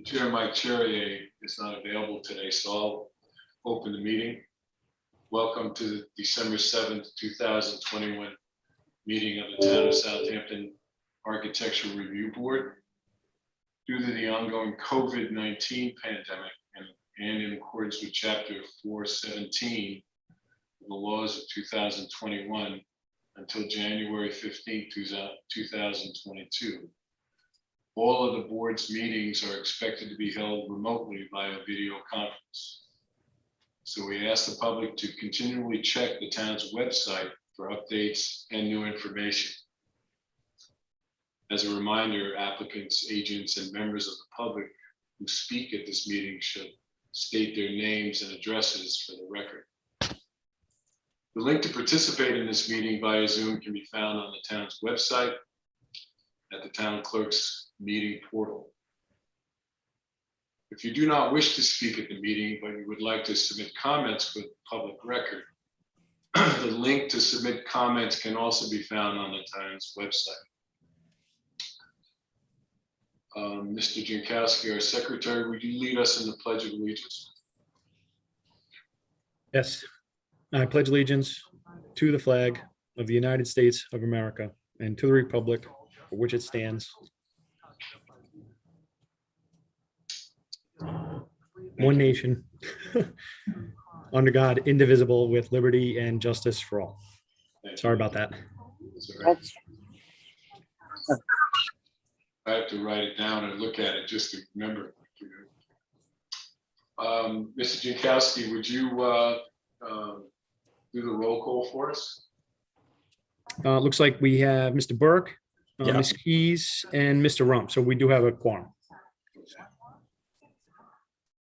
Chair Mike Cherrier is not available today, so I'll open the meeting. Welcome to the December 7th, 2021 meeting of the Town of Southampton Architectural Review Board. Due to the ongoing COVID-19 pandemic and in accordance with Chapter 417 of the laws of 2021 until January 15th, 2022, all of the board's meetings are expected to be held remotely via video conference. So we ask the public to continually check the town's website for updates and new information. As a reminder, applicants, agents, and members of the public who speak at this meeting should state their names and addresses for the record. The link to participate in this meeting via Zoom can be found on the town's website at the town clerk's meeting portal. If you do not wish to speak at the meeting, but you would like to submit comments for the public record, the link to submit comments can also be found on the town's website. Mr. Jankowski, our secretary, would you lead us in the Pledge of Allegiance? Yes, I pledge allegiance to the flag of the United States of America and to the republic for which it stands, one nation, under God, indivisible, with liberty and justice for all. Sorry about that. I have to write it down and look at it just to remember. Mr. Jankowski, would you do the roll call for us? Looks like we have Mr. Burke, Ms. Keys, and Mr. Rump. So we do have a quorum.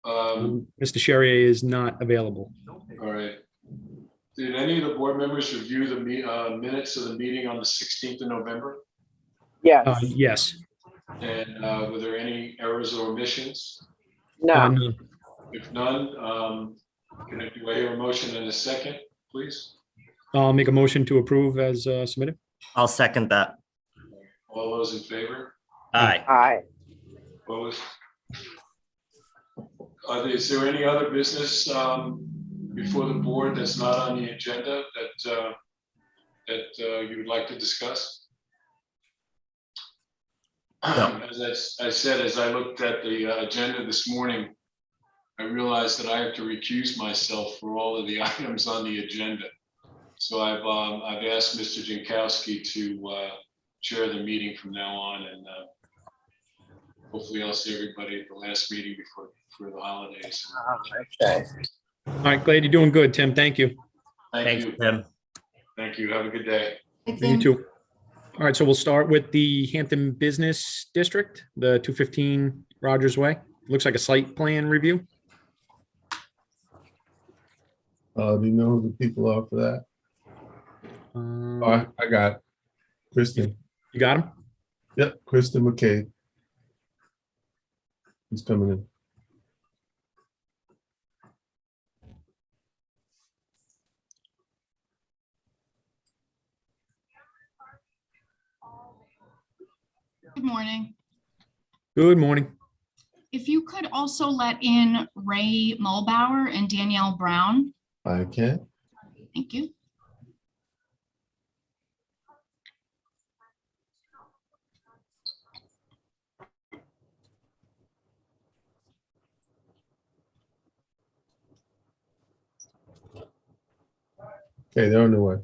Mr. Cherrier is not available. All right. Did any of the board members review the minutes of the meeting on the 16th of November? Yes. Yes. And were there any errors or omissions? No. None. If none, can I hear a motion in a second, please? I'll make a motion to approve as submitted. I'll second that. All those in favor? Aye. Aye. Opposed? Is there any other business before the board that's not on the agenda that you would like to discuss? No. As I said, as I looked at the agenda this morning, I realized that I have to recuse myself for all of the items on the agenda. So I've asked Mr. Jankowski to chair the meeting from now on, and hopefully I'll see everybody at the last meeting before the holidays. Okay. All right, glad you're doing good, Tim. Thank you. Thank you. Tim. Thank you. Have a good day. You too. All right, so we'll start with the Hampton Business District, the 215 Rogers Way. Looks like a site plan review. Do you know who the people are for that? I got Kristen. You got him? Yep, Kristen McCabe. He's coming in. Good morning. Good morning. If you could also let in Ray Mulbauer and Danielle Brown. I can. Thank you. Okay, they're on the way.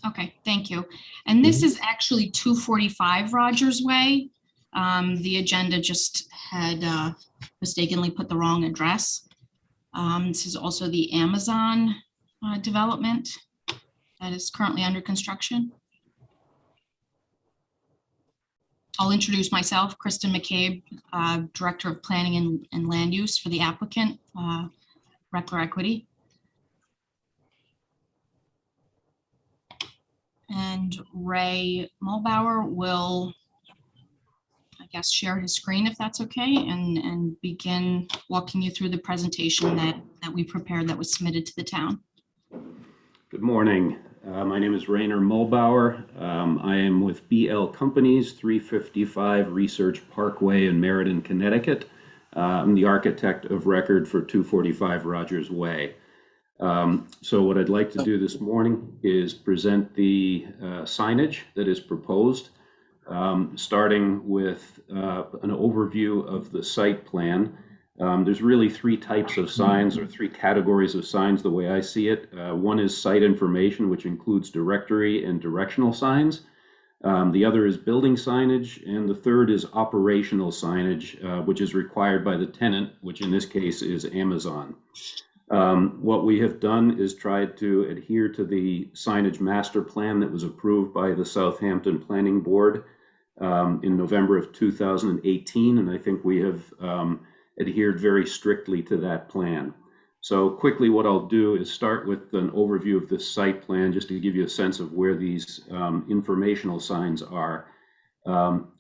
Okay, thank you. And this is actually 245 Rogers Way. The agenda just had mistakenly put the wrong address. This is also the Amazon development that is currently under construction. I'll introduce myself, Kristen McCabe, Director of Planning and Land Use for the applicant, Reckler Equity. And Ray Mulbauer will, I guess, share his screen if that's okay, and begin walking you through the presentation that we prepared that was submitted to the town. Good morning. My name is Rainer Mulbauer. I am with BL Companies, 355 Research Parkway in Meriden, Connecticut. I'm the architect of record for 245 Rogers Way. So what I'd like to do this morning is present the signage that is proposed, starting with an overview of the site plan. There's really three types of signs, or three categories of signs the way I see it. One is site information, which includes directory and directional signs. The other is building signage, and the third is operational signage, which is required by the tenant, which in this case is Amazon. What we have done is tried to adhere to the signage master plan that was approved by the Southampton Planning Board in November of 2018, and I think we have adhered very strictly to that plan. So quickly, what I'll do is start with an overview of this site plan, just to give you a sense of where these informational signs are.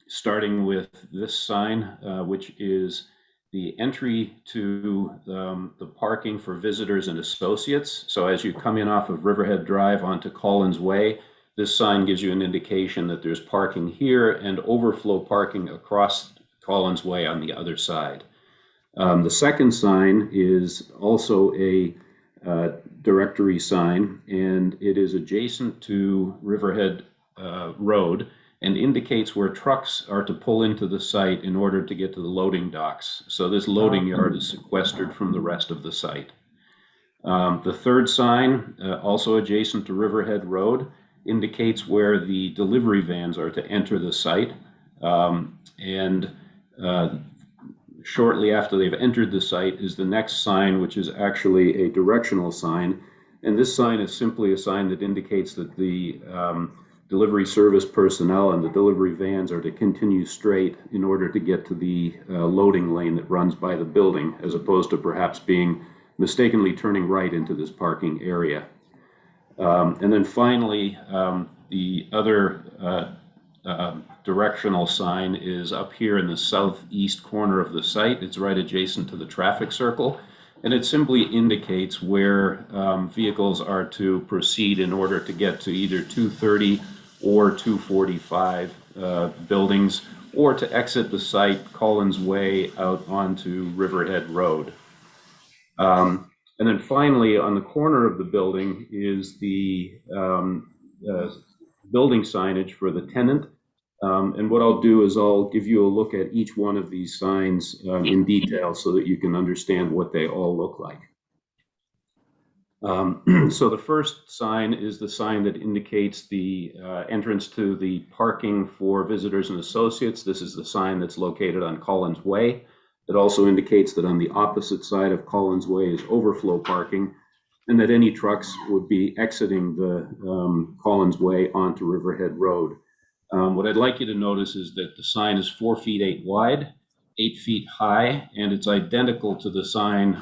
Starting with this sign, which is the entry to the parking for visitors and associates. So as you come in off of Riverhead Drive onto Collins Way, this sign gives you an indication that there's parking here and overflow parking across Collins Way on the other side. The second sign is also a directory sign, and it is adjacent to Riverhead Road and indicates where trucks are to pull into the site in order to get to the loading docks. So this loading yard is sequestered from the rest of the site. The third sign, also adjacent to Riverhead Road, indicates where the delivery vans are to enter the site. Shortly after they've entered the site is the next sign, which is actually a directional sign. And this sign is simply a sign that indicates that the delivery service personnel and the delivery vans are to continue straight in order to get to the loading lane that runs by the building, as opposed to perhaps being mistakenly turning right into this parking area. And then finally, the other directional sign is up here in the southeast corner of the site. It's right adjacent to the traffic circle, and it simply indicates where vehicles are to proceed in order to get to either 230 or 245 buildings, or to exit the site Collins Way out onto Riverhead Road. And then finally, on the corner of the building is the building signage for the tenant. And what I'll do is I'll give you a look at each one of these signs in detail so that you can understand what they all look like. So the first sign is the sign that indicates the entrance to the parking for visitors and associates. This is the sign that's located on Collins Way. It also indicates that on the opposite side of Collins Way is overflow parking, and that any trucks would be exiting the Collins Way onto Riverhead Road. What I'd like you to notice is that the sign is 4 feet 8 wide, 8 feet high, and it's identical to the sign,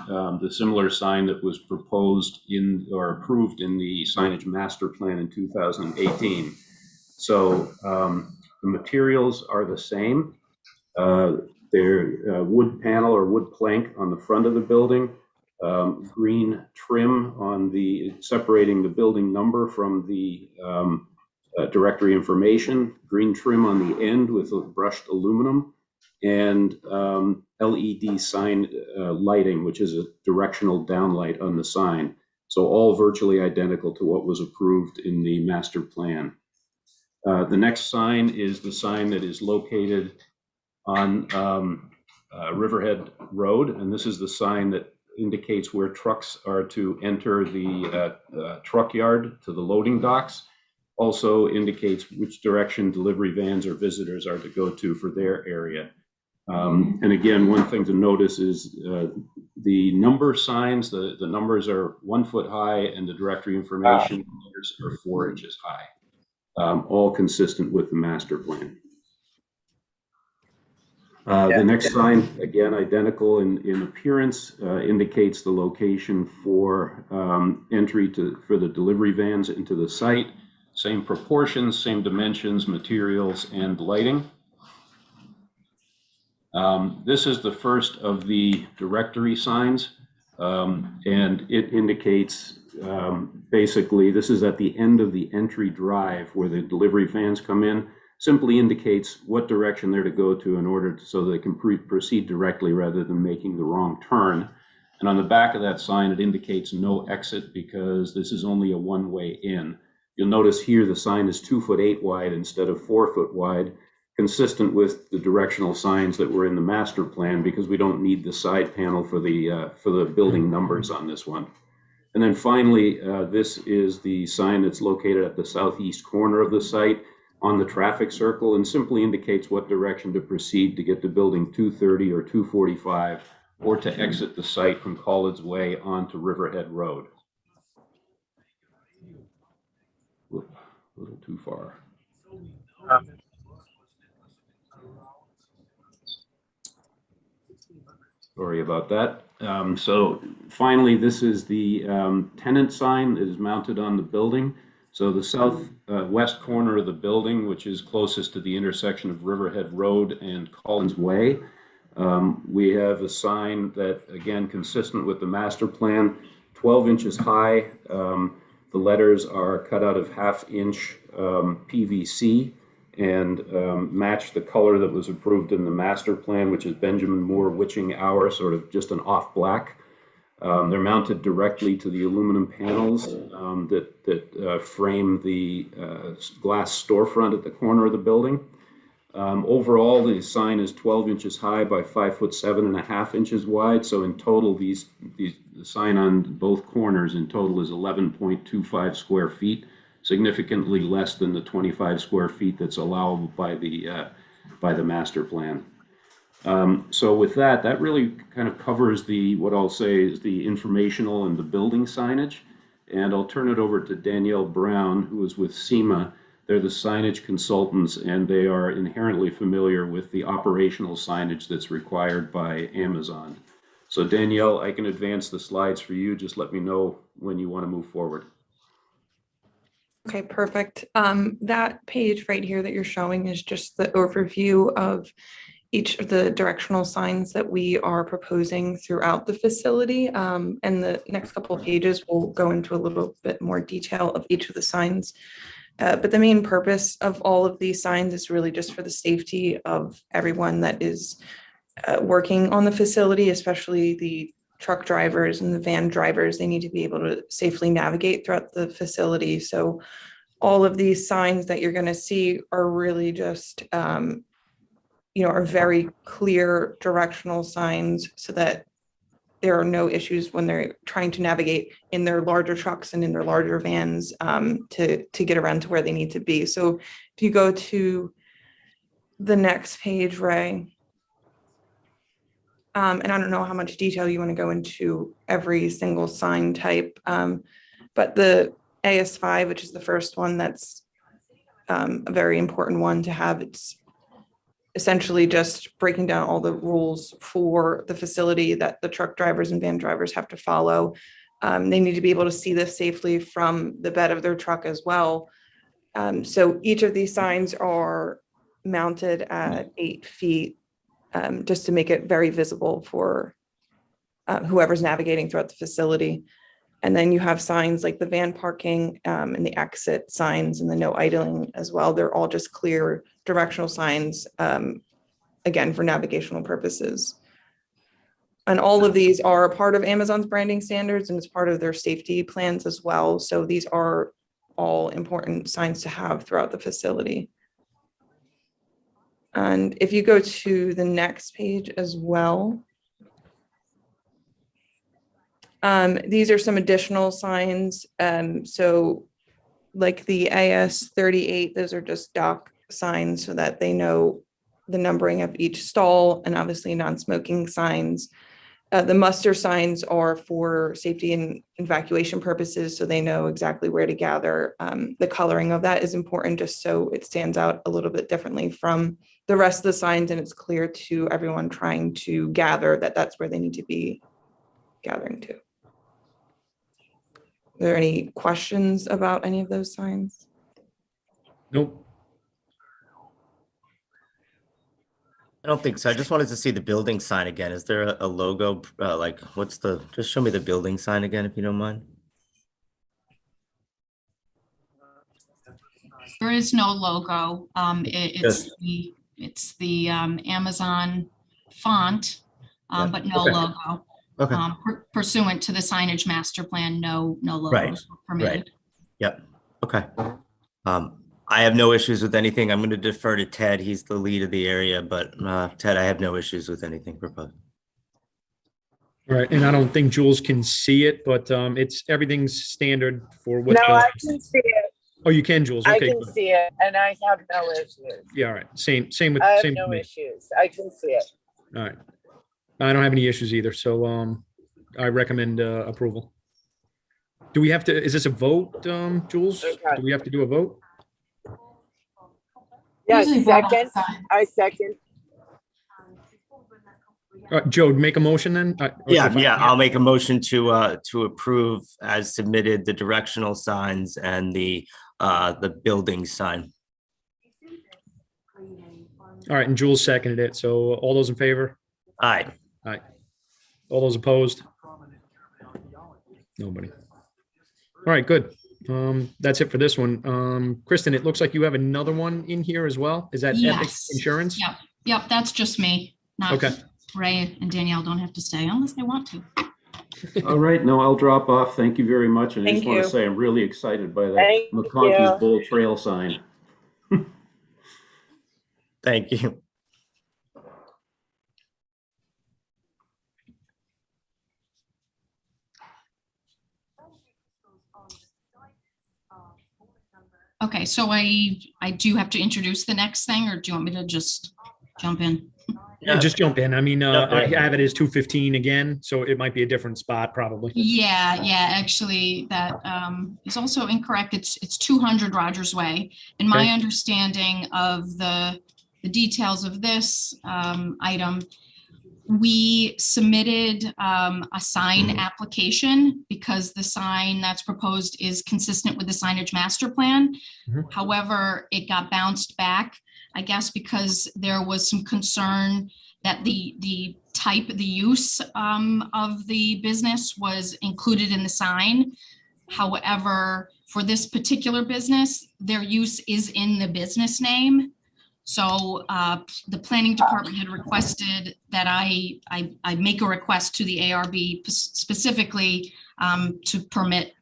the similar sign that was proposed in or approved in the signage master plan in 2018. So the materials are the same. They're wood panel or wood plank on the front of the building, green trim on the separating the building number from the directory information, green trim on the end with brushed aluminum, and LED sign lighting, which is a directional downlight on the sign. So all virtually identical to what was approved in the master plan. The next sign is the sign that is located on Riverhead Road, and this is the sign that indicates where trucks are to enter the truck yard to the loading docks. Also indicates which direction delivery vans or visitors are to go to for their area. And again, one thing to notice is the number signs, the numbers are 1 foot high, and the directory information numbers are 4 inches high, all consistent with the master plan. The next sign, again, identical in appearance, indicates the location for entry for the delivery vans into the site. Same proportions, same dimensions, materials, and lighting. This is the first of the directory signs, and it indicates basically this is at the end of the entry drive where the delivery vans come in. simply indicates what direction they're to go to in order so they can proceed directly rather than making the wrong turn. And on the back of that sign, it indicates no exit because this is only a one-way in. You'll notice here the sign is 2'8" wide instead of 4 foot wide, consistent with the directional signs that were in the master plan because we don't need the side panel for the building numbers on this one. And then finally, this is the sign that's located at the southeast corner of the site on the traffic circle and simply indicates what direction to proceed to get to building 230 or 245 or to exit the site from Collins Way onto Riverhead Road. Whoop, a little too far. Sorry about that. So finally, this is the tenant sign that is mounted on the building. So the southwest corner of the building, which is closest to the intersection of Riverhead Road and Collins Way, we have a sign that, again, consistent with the master plan, 12 inches high. The letters are cut out of 1/2-inch PVC and match the color that was approved in the master plan, which is Benjamin Moore Witching Hour, sort of just an off black. They're mounted directly to the aluminum panels that frame the glass storefront at the corner of the building. Overall, the sign is 12 inches high by 5'7.5" inches wide. So in total, the sign on both corners in total is 11.25 square feet, significantly less than the 25 square feet that's allowable by the master plan. So with that really kind of covers what I'll say is the informational and the building signage. And I'll turn it over to Danielle Brown, who is with SEMA. They're the signage consultants, and they are inherently familiar with the operational signage that's required by Amazon. So Danielle, I can advance the slides for you. Just let me know when you want to move forward. Okay, perfect. That page right here that you're showing is just the overview of each of the directional signs that we are proposing throughout the facility. And the next couple of pages will go into a little bit more detail of each of the signs. But the main purpose of all of these signs is really just for the safety of everyone that is working on the facility, especially the truck drivers and the van drivers. They need to be able to safely navigate throughout the facility. So all of these signs that you're going to see are really just, are very clear directional signs so that there are no issues when they're trying to navigate in their larger trucks and in their larger vans to get around to where they need to be. So if you go to the next page, Ray, and I don't know how much detail you want to go into every single sign type, but the AS5, which is the first one, that's a very important one to have. It's essentially just breaking down all the rules for the facility that the truck drivers and van drivers have to follow. They need to be able to see this safely from the bed of their truck as well. So each of these signs are mounted at 8 feet, just to make it very visible for whoever's navigating throughout the facility. And then you have signs like the van parking and the exit signs and the no idling as well. They're all just clear directional signs, again, for navigational purposes. And all of these are a part of Amazon's branding standards and it's part of their safety plans as well. So these are all important signs to have throughout the facility. And if you go to the next page as well, these are some additional signs. So like the AS38, those are just dock signs so that they know the numbering of each stall, and obviously non-smoking signs. The muster signs are for safety and evacuation purposes, so they know exactly where to gather. The coloring of that is important just so it stands out a little bit differently from the rest of the signs, and it's clear to everyone trying to gather that that's where they need to be gathering to. Are there any questions about any of those signs? Nope. I don't think so. I just wanted to see the building sign again. Is there a logo? Just show me the building sign again, if you don't mind. There is no logo. Yes. It's the Amazon font, Yeah. but no Okay. logo. Okay. Pursuant to the signage master plan, no Right, logos were permitted. Yep. Okay. I have no issues with anything. I'm going to defer to Ted. He's the lead of the area, but Ted, I have no issues with anything proposed. All right, and I don't think Jules can see it, but everything's standard for what. No, I can see it. Oh, you can, Jules. I Okay, can good. see it and I have no issues. Yeah, all right. Same with I have same with no me. issues. I can see it. All right. I don't have any issues either, so I recommend approval. Do we have to, is this a vote, Jules? Okay. Do we have to do a vote? Yes, Usually vote on second, the sign. I second. Joe, make a motion then? Yeah, I'll make a motion to approve as submitted the directional signs and the building sign. All right, and Jules seconded it, so all those in favor? Aye. Aye. All those opposed? Nobody. All right, good. That's it for this one. Kristen, it looks like you have another one in here as well. Is that Epic Yes. Insurance? Yep, that's just me. Not Okay. Ray and Danielle don't have to stay unless they want to. All right, no, I'll drop off. Thank you very much. And I just Thank want you. to say I'm really excited by that Thank McConkey's you. Bowl Trail sign. Thank you. Okay, so I do have to introduce the next thing, or do you want me to just jump in? Yeah, just jump in. I mean, Jump I in. have it as 2:15 again, so it might be a different spot probably. Yeah, actually, that is also incorrect. It's 200 Rogers Way. And my Okay. understanding of the details of this item, we submitted a sign application because the sign that's proposed is consistent with the signage master plan. Mhm. However, it got bounced back, I guess, because there was some concern that the type, the use of the business was included in the sign. However, for this particular business, their use is in the business name. So the planning department had requested that I make a request to the ARB specifically to permit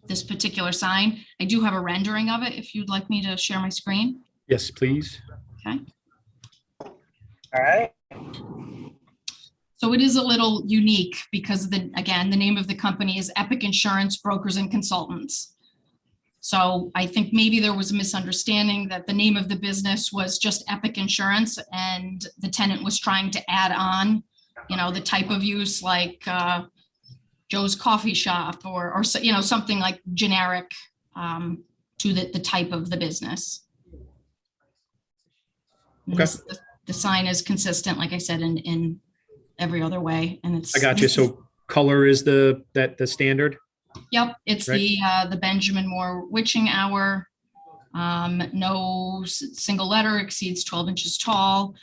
this particular sign. I do have a rendering of it if you'd like me to share my screen. Yes, please. Okay. All right. So it is a little unique because again, the name of the company is Epic Insurance Brokers and Consultants. So I think maybe there was a misunderstanding that the name of the business was just Epic Insurance and the tenant was trying to add on, the type of use like Joe's Coffee Shop or something like generic to the type of the business. And Okay. the sign is consistent, like I said, in every other way, and it's. I got you. So color is the standard? Yep, it's Right. the Benjamin Moore witching hour. No single letter exceeds 12 inches tall.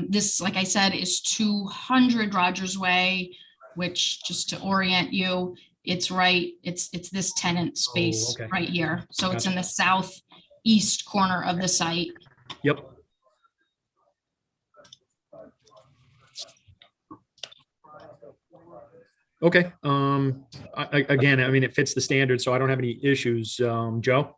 This, like I said, is 200 Rogers Way, which, just to orient you, it's this tenant space okay. right here. So it's Gotcha. in the southeast corner of the site. Yep. Okay. Again, I mean, it fits the standard, so I don't have any issues. Joe?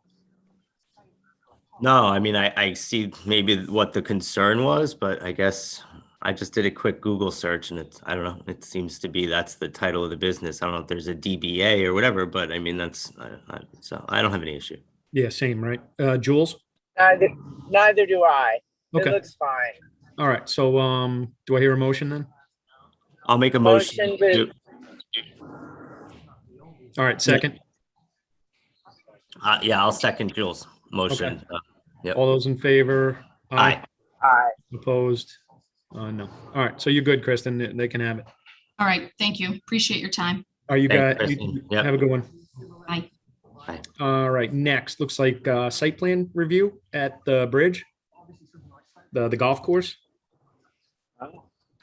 No, I mean, I see maybe what the concern was, but I guess I just did a quick Google search and I don't know, it seems to be that's the title of the business. I don't know if there's a DBA or whatever, but I mean, so I don't have any issue. Yeah, same, right? Jules? Neither do I. It Okay. looks fine. All right. So, do I hear a motion then? I'll make a motion. Motion All right, second. Yeah, I'll second Jules' motion. Yep. All those in favor? Aye. Aye. Opposed? No. All right. So you're good, Kristen. They can have it. All right, thank you. Appreciate your time. Are you Thanks, guys? Kristen. Yep. Have a good one. Bye. Bye. All right. Next, looks like site plan review at the bridge, the golf course.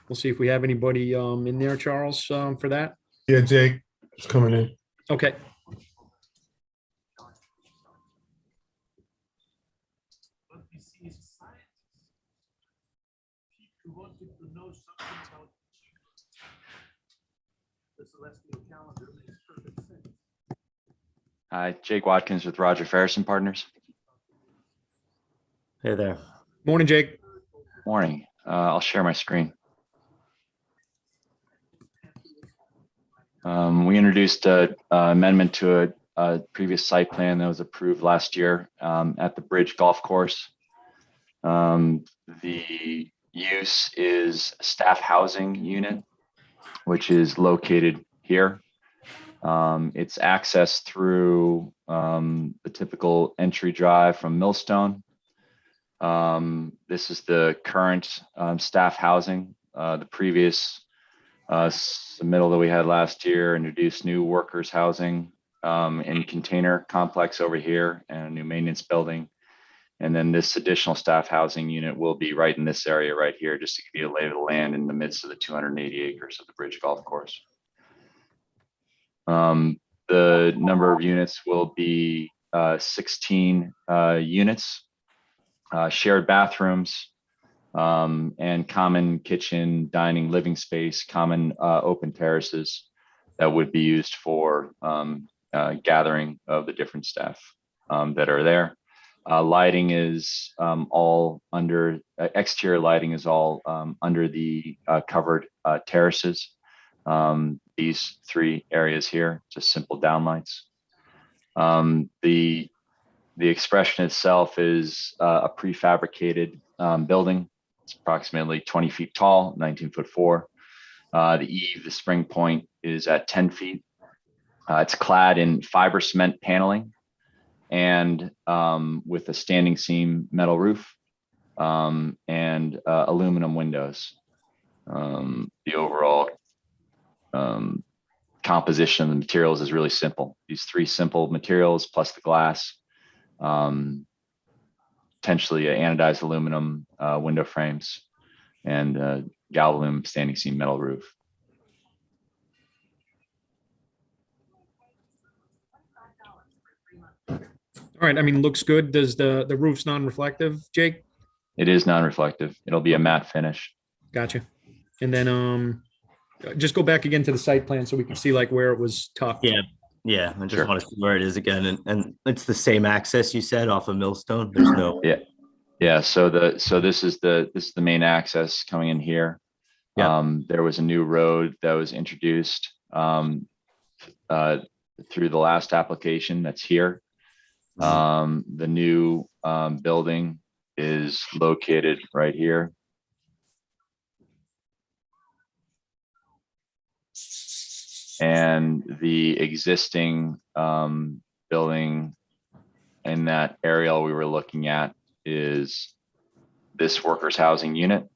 We'll see if we have anybody in there, Charles, for that. Yeah, Jake, it's coming in. Okay. Hi, Jake Watkins with Roger Ferris and Partners. Hey there. Morning, Jake. Morning. I'll share my screen. We introduced an amendment to a previous site plan that was approved last year at the Bridge Golf Course. The use is staff housing unit, which is located here. It's accessed through the typical entry drive from Millstone. This is the current staff housing. The previous submittal that we had last year introduced new workers housing and container complex over here and a new maintenance building. And then this additional staff housing unit will be right in this area right here, just to give you a lay of the land in the midst of the 280 acres of the Bridge Golf Course. The number of units will be 16 units, shared bathrooms, and common kitchen, dining, living space, common open terraces that would be used for gathering of the different staff that are there. Lighting is all under, exterior lighting is all under the covered terraces. These three areas here, just simple downlights. The expression itself is a prefabricated building. It's approximately 20 feet tall, 19'4". The eave, the spring point, is at 10 feet. It's clad in fiber cement paneling and with a standing seam metal roof and aluminum windows. The overall composition of the materials is really simple. These three simple materials plus the glass, potentially anodized aluminum window frames, and galvalume standing seam metal roof. All right, I mean, looks good. Does the roof's non-reflective, Jake? It is non-reflective. It'll be a matte finish. Gotcha. And then just go back again to the site plan so we can see like where it was tucked. Yeah. Yeah. I just Sure. want to see where it is again. And it's the same access you said off of Millstone. There's no. Yeah. Yeah. So this is the main access coming in here. Yeah. There was a new road that was introduced through the last application that's here. The new building is located right here. And the existing building in that aerial we were looking at is this workers housing unit.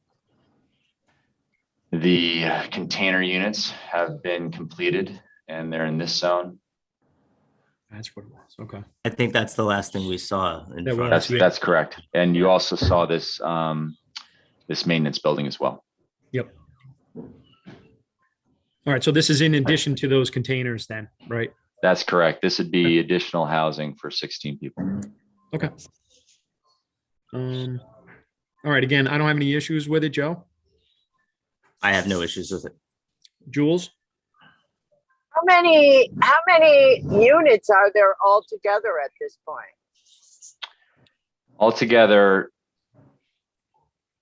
The container units have been completed and they're in this zone. That's what it was. Okay. I think that's the last thing we saw in That front was, of yeah. That's correct. And you also saw this this maintenance building as well. Yep. All right, so this is in addition to those containers then, right? That's correct. This would be additional housing for 16 people. Okay. All right, again, I don't have any issues with it, Joe. I have no issues with it. Jules? How many units are there altogether at this point? Altogether,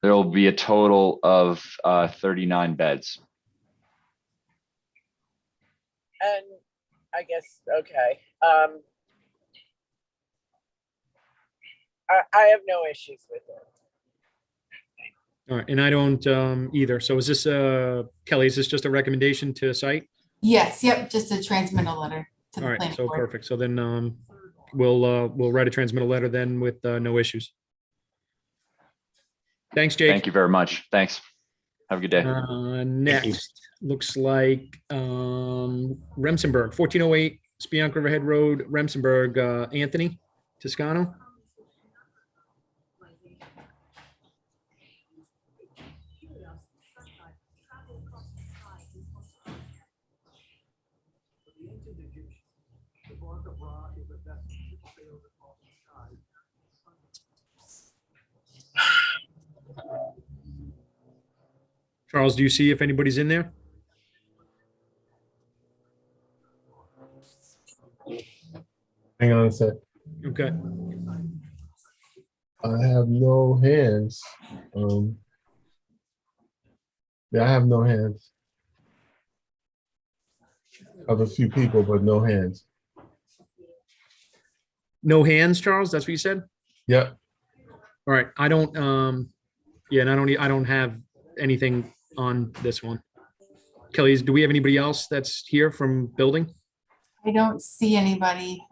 there will be a total of 39 beds. And I guess, okay. I have no issues with it. All right, and I don't either. So is this, Kelly, is this just a recommendation to site? Yes, yep, just a transmittal letter to All the right, planning so board. perfect. So then we'll write a transmittal letter then with no issues. Thanks, Jake. Thank you very much. Thanks. Have a good day. Next, looks like Remsenburg, 1408 Spionk Riverhead Road, Remsenburg, Anthony Toscano. Charles, do you see if anybody's in there? Hang on a sec. Okay. I have no hands. Yeah, I have no hands. I have a few people, but no hands. No hands, Charles? That's what you said? Yep. All right. I don't, yeah, and I don't have anything on this one. Kelly, do we have anybody else that's here from building? I don't see anybody.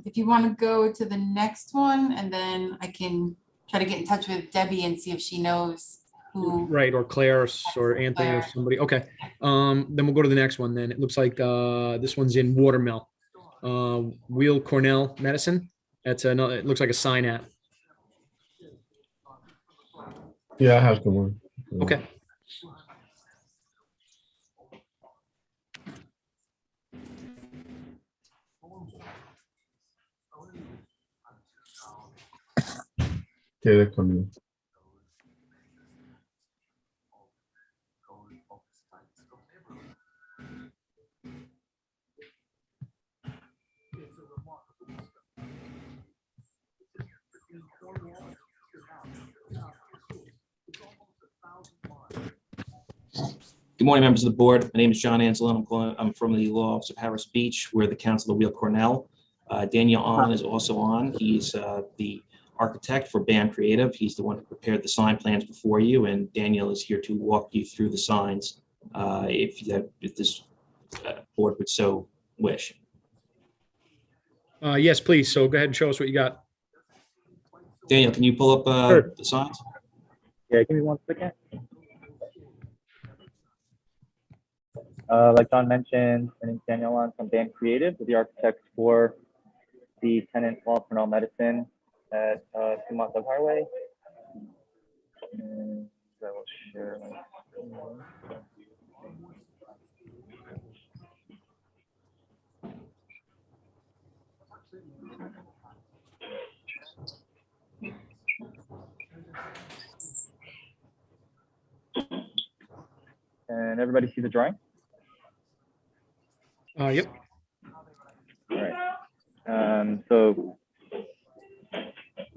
If you want to go to the next one, and then I can try to get in touch with Debbie and see if she knows who. Right, or Claire or Anthony or Claire. somebody. Okay. Then we'll go to the next one then. It looks like this one's in Watermill. Wheel Cornell Medicine. That's another, it looks like a sign app. Yeah, I have the one. Okay. Okay, they're coming. Good morning, members of the board. My name is John Anzalone. I'm from the Law Office of Harris Beach. We're the counsel of Wheel Cornell. Daniel Ahn is also on. He's the architect for BAM Creative. He's the one who prepared the sign plans before you, and Daniel is here to walk you through the signs if this board would so wish. Yes, please. So go ahead and show us what you got. Daniel, can you pull up Sure. the signs? Yeah, give me 1 second. Like John mentioned, my name is Daniel Ahn from BAM Creative, with the architects for the Tenant Cornell Medicine at 2 Montauk Highway. And I will share my screen. And everybody see the drawing? Yep. All right. So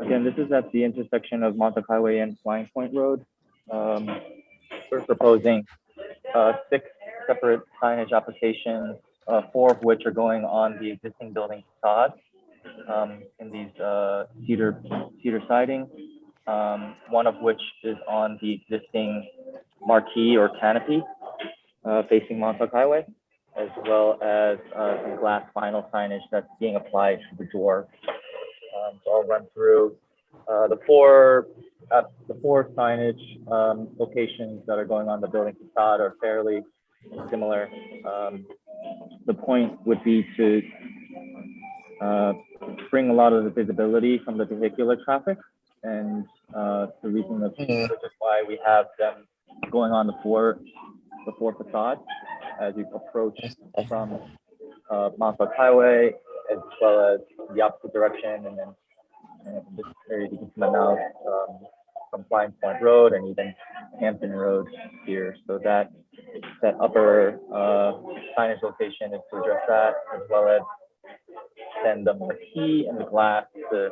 again, this is at the intersection of Montauk Highway and Flying Point Road. We're proposing 6 separate signage applications, 4 of which are going on the existing building facade in these cedar siding. 1 of which is on the existing marquee or canopy facing Montauk Highway, as well as some glass vinyl signage that's being applied to the door. So I'll run through the four signage locations that are going on the building facade are fairly similar. The point would be to bring a lot of the visibility from the vehicular traffic, and the reason that's which is why we have them going on the four facades as you approach from Montauk Highway, as well as the opposite direction, and then this area you can come out from Flying Point Road and even Hampton Road here. So that upper signage location is to address that, as well as then the marquee and the glass to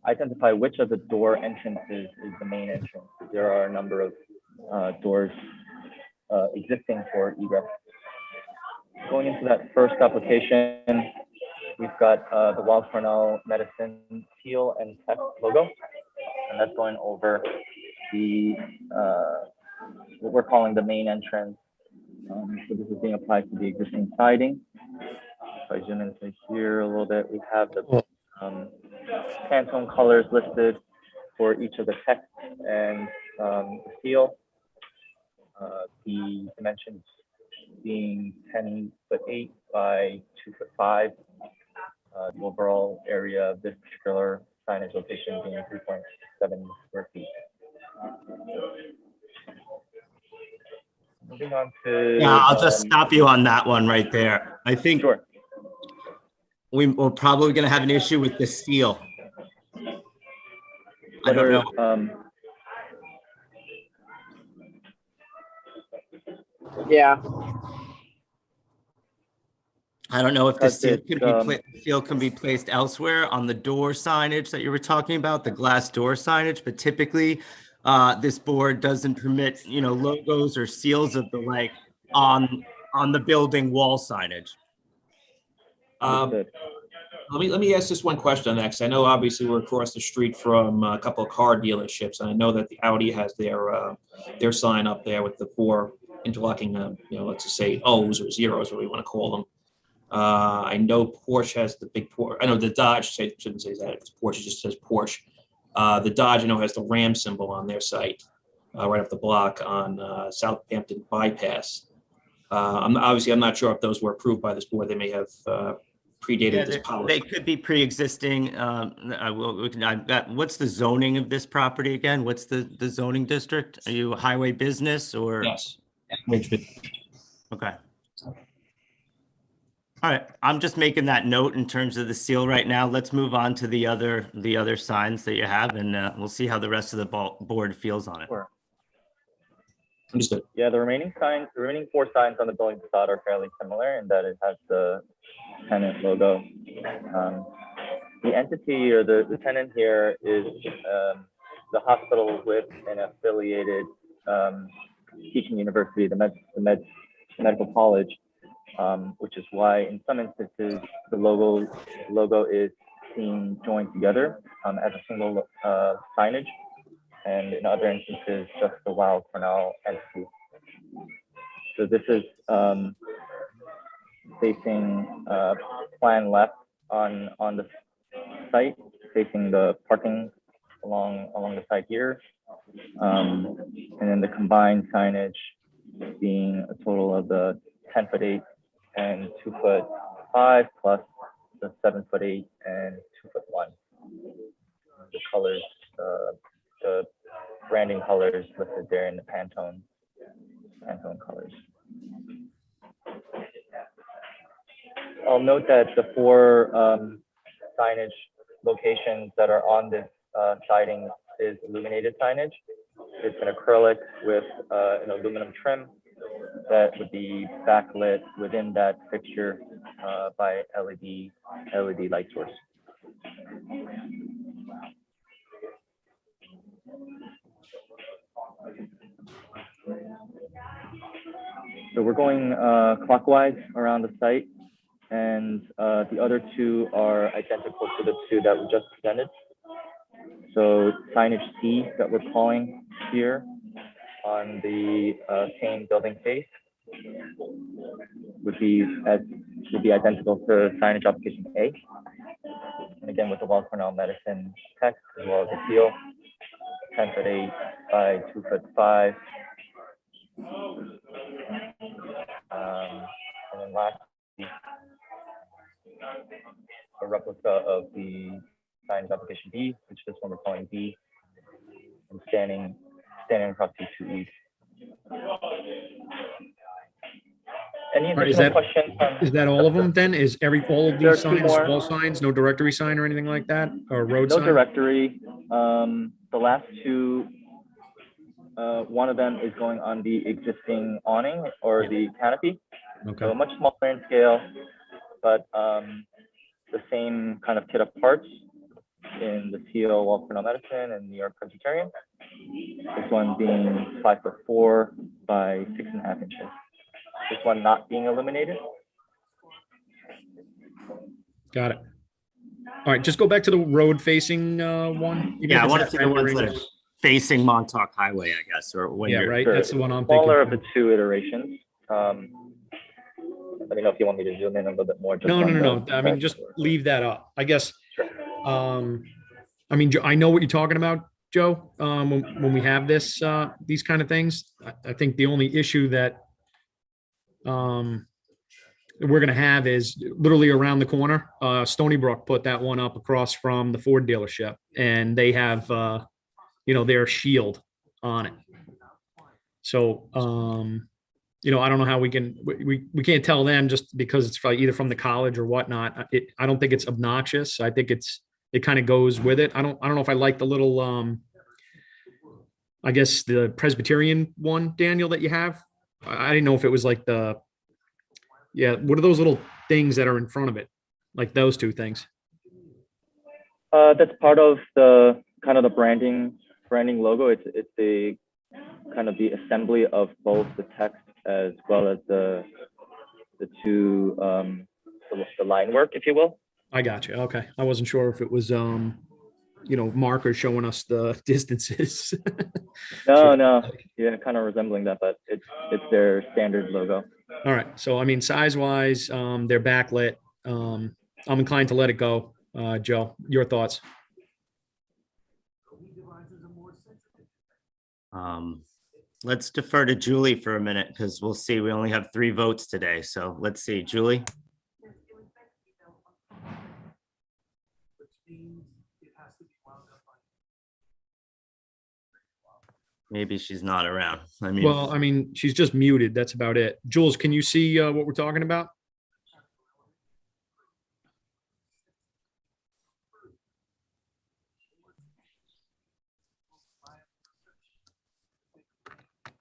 identify which of the door entrances is the main entrance. There are a number of doors existing for egress. Going into that first application, we've got the Weill Cornell Medicine teal and text logo, and that's going over the what we're calling the main entrance. So this is being applied to the existing siding. If I zoom into here a little bit, we have the Pantone colors listed for each of the text and the seal. The dimensions being 10'8" by 2'5". The overall area of this particular signage location being 3.7 square feet. Moving on to Yeah, I'll just stop you on that one right there. I think sure. we're probably going to have an issue with the seal. I don't know. Yeah. I don't know if the Because seal it's, could seal can be placed elsewhere on the door signage that you were talking about, the glass door signage, but typically this board doesn't permit, logos or seals of the like on the building wall signage. Understood. Let me ask this one question next. I know obviously we're across the street from a couple of car dealerships, and I know that the Audi has their sign up there with the four interlocking, let's just say O's or zeros, what we want to call them. I know Porsche has the big Porsche. I know the Dodge shouldn't say that. It's Porsche, just says Porsche. The Dodge, I know, has the Ram symbol on their site, right off the block on Southampton Bypass. I'm not sure if those were approved by this board. They may have predated this policy. They could be pre-existing. What's the zoning of this property again? What's the zoning district? Are you a highway business or? Yes. Okay. All right, I'm just making that note in terms of the seal right now. Let's move on to the other signs that you have, and we'll see how the rest of the board feels on it. Sure. Understood. Yeah, the remaining 4 signs on the building facade are fairly similar in that it has the tenant logo. The entity or the tenant here is the hospital with an affiliated teaching university, the medical college, which is why in some instances the logo is seen joined together as a single signage, and in other instances just the Weill Cornell entity. So this is facing plan left on the site, facing the parking along the site here, and then the combined signage being a total of the 10'8" and 2'5" plus the 7'8" and 2'1". The colors, the branding colors listed there in the Pantone colors. I'll note that the 4 signage locations that are on this siding is illuminated signage. It's an acrylic with an aluminum trim that would be backlit within that fixture by LED light source. So we're going clockwise around the site, and the other 2 are identical to the 2 that we just presented. So signage C that we're calling here on the same building face would be identical to signage application A. And again, with the Weill Cornell Medicine text as well as the seal, 10'8" by 2'5". And then lastly, a replica of the signage application B, which this one we're calling B, and standing across these 2 E's. Any additional questions? Is that all of them then? Is all of There are these 2 signs, more. wall signs, no directory sign or anything like that, or road No sign? directory. The last 2, one of them is going on the existing awning or the canopy. Okay. So much smaller in scale, but the same kind of kit of parts in the teal Weill Cornell Medicine and New York Presbyterian. This one being 5'4" by 6.5 inches. This one not being illuminated. Got it. All right, just go back to the road facing one. Yeah, I want to see the ones that are facing Montauk Highway, I guess, or when Yeah, you're right. Sure. That's the one I'm thinking. Smaller of the 2 iterations. Let me know if you want me to zoom in a little bit more. No. I mean, just leave that up. I guess. I mean, I know what you're talking about, Joe. When we have these kind of things, I think the only issue that we're going to have is literally around the corner. Stony Brook put that one up across from the Ford dealership, and they have, their shield on it. So, I don't know how we can't tell them just because it's either from the college or whatnot. I don't think it's obnoxious. I think it kind of goes with it. I don't know if I like the little, I guess the Presbyterian one, Daniel, that you have. I didn't know if it was like the Yeah, what are those little things that are in front of it? Like those two things? That's part of the kind of the branding logo. It's the kind of the assembly of both the text as well as the two the line work, if you will. I got you. Okay. I wasn't sure if it was, markers showing us the distances. No, yeah, kind of resembling that, but it's their standard logo. All right. So, I mean, size wise, they're backlit. I'm inclined to let it go. Joe, your thoughts? Let's defer to Julie for a minute because we'll see. We only have 3 votes today. So let's see, Julie. Maybe she's not around. Well, I mean, she's just muted. That's about it. Jules, can you see what we're talking about?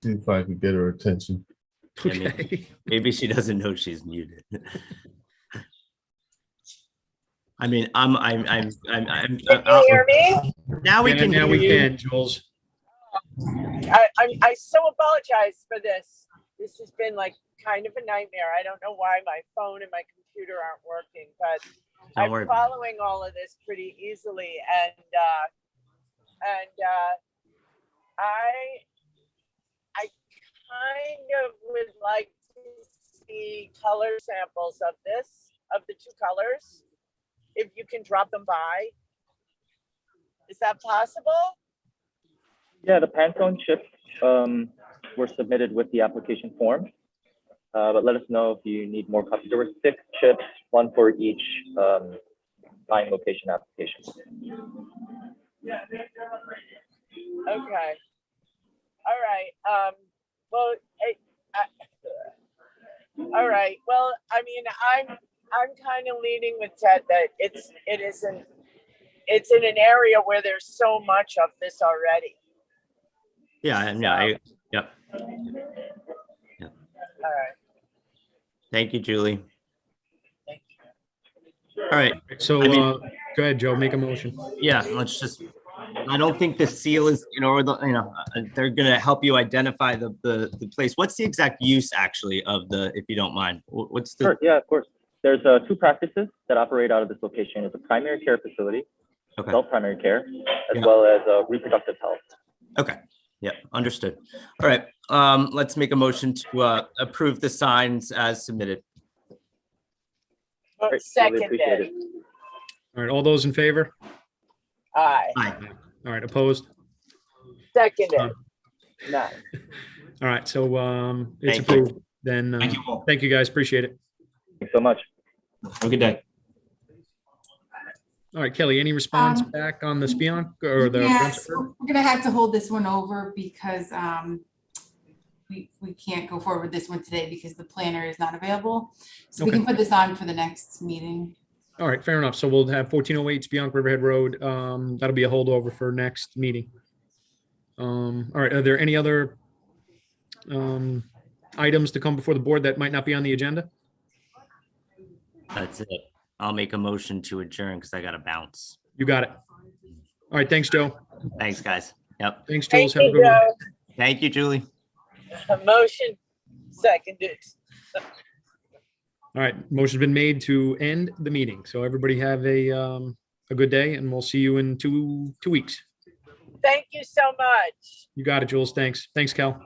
See if I can get her attention. Yeah, Okay. maybe she doesn't know she's muted. I mean, I'm. Can you hear me? Now we can. Now hear we you. can, Jules. I so apologize for this. This has been like kind of a nightmare. I don't know why my phone and my computer aren't working, but Don't worry I'm about it. following all of this pretty easily, and I kind of would like to see color samples of the two colors, if you can drop them by. Is that possible? Yeah, the Pantone chips were submitted with the application form, but let us know if you need more copies. There were 6 chips, 1 for each buying location application. Okay. All right. Well, all right. Well, I mean, I'm kind of leaning with Ted that it's in an area where there's so much of this already. Yeah, yep. All right. Thank you, Julie. Thank you. All right. So, I mean- go ahead, Joe, make a motion. Yeah, let's just. I don't think the seal is, they're gonna help you identify the place. What's the exact use actually of if you don't mind? What's the? Sure, yeah, of course. There's 2 practices that operate out of this location. It's a primary care facility, Okay. adult primary care, as Yeah. well as reproductive health. Okay. Yeah, understood. All right. Let's make a motion to approve the signs as submitted. Great, really Seconded. appreciate it. All right, all those in favor? Aye. Aye. All right, opposed? Seconded. No. All right, so it's Thank you. approved. Then, Thank you all. thank you, guys. Appreciate it. Thanks so much. Have a good day. All right, Kelly, any response back on the Spionk or the? Yes, we're gonna have to hold this one over because we can't go forward with this one today because the planner is not available. So we Okay. can put this on for the next meeting. All right, fair enough. So we'll have 1408 Spionk Riverhead Road. That'll be a holdover for next meeting. All right, are there any other items to come before the board that might not be on the agenda? That's it. I'll make a motion to adjourn because I got to bounce. You got it. All right, thanks, Joe. Thanks, guys. Yep. Thanks, Thank Jules. Have a you, good one. Joe. Thank you, Julie. A motion seconded. All right, motion's been made to end the meeting. So everybody have a good day and we'll see you in two weeks. Thank you so much. You got it, Jules. Thanks. Thanks, Cal.